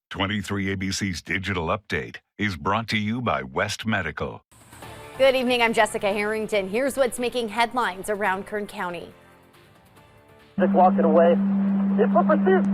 23 ABC's digital update is brought to you by West Medical. Good evening, I'm Jessica Harrington. Here's what's making headlines around Kern County. Just walking away. It's for pursuit.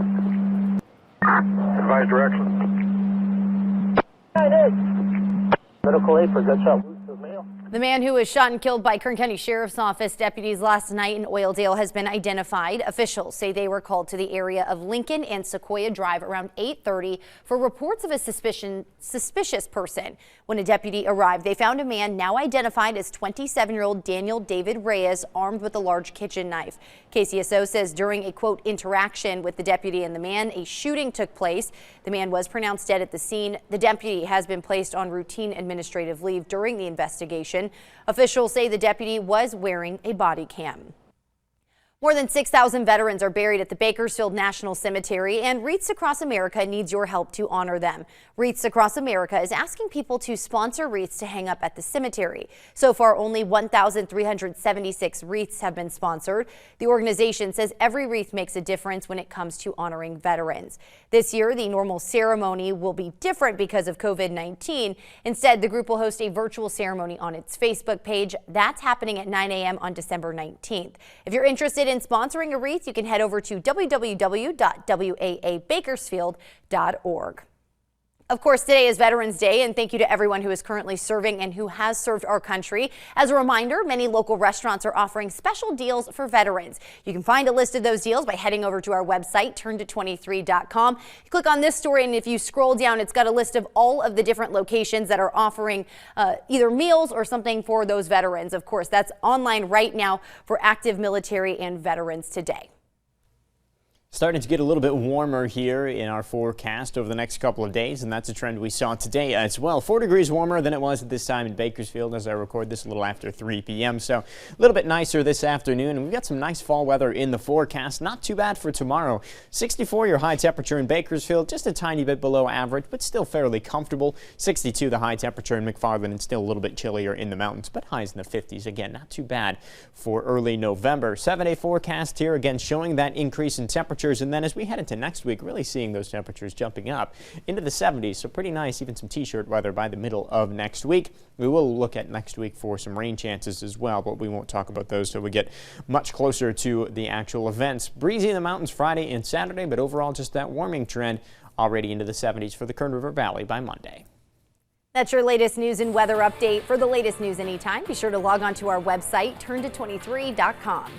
Advise direction. 9-8. Medical aid for gunshot wounds to male. The man who was shot and killed by Kern County Sheriff's Office deputies last night in Oildale has been identified. Officials say they were called to the area of Lincoln and Sequoia Drive around 8:30 for reports of a suspicious person. When a deputy arrived, they found a man now identified as 27-year-old Daniel David Reyes, armed with a large kitchen knife. KCSO says during a, quote, interaction with the deputy and the man, a shooting took place. The man was pronounced dead at the scene. The deputy has been placed on routine administrative leave during the investigation. Officials say the deputy was wearing a body cam. More than 6,000 veterans are buried at the Bakersfield National Cemetery, and Wreaths Across America needs your help to honor them. Wreaths Across America is asking people to sponsor wreaths to hang up at the cemetery. So far, only 1,376 wreaths have been sponsored. The organization says every wreath makes a difference when it comes to honoring veterans. This year, the normal ceremony will be different because of COVID-19. Instead, the group will host a virtual ceremony on its Facebook page. That's happening at 9 a.m. on December 19th. If you're interested in sponsoring a wreath, you can head over to www.waabakersfield.org. Of course, today is Veterans Day, and thank you to everyone who is currently serving and who has served our country. As a reminder, many local restaurants are offering special deals for veterans. You can find a list of those deals by heading over to our website, turnto23.com. You click on this story, and if you scroll down, it's got a list of all of the different locations that are offering either meals or something for those veterans. Of course, that's online right now for active military and veterans today. Starting to get a little bit warmer here in our forecast over the next couple of days, and that's a trend we saw today as well. 4 degrees warmer than it was at this time in Bakersfield as I record this a little after 3 p.m. So a little bit nicer this afternoon, and we've got some nice fall weather in the forecast. Not too bad for tomorrow. 64 your high temperature in Bakersfield, just a tiny bit below average, but still fairly comfortable. 62 the high temperature in McFarland, and still a little bit chillier in the mountains, but highs in the 50s. Again, not too bad for early November. 7-day forecast here, again showing that increase in temperatures. And then as we head into next week, really seeing those temperatures jumping up into the 70s. So pretty nice, even some t-shirt weather by the middle of next week. We will look at next week for some rain chances as well, but we won't talk about those till we get much closer to the actual events. Breezy in the mountains Friday and Saturday, but overall just that warming trend already into the 70s for the Kern River Valley by Monday. That's your latest news and weather update. For the latest news anytime, be sure to log on to our website, turnto23.com.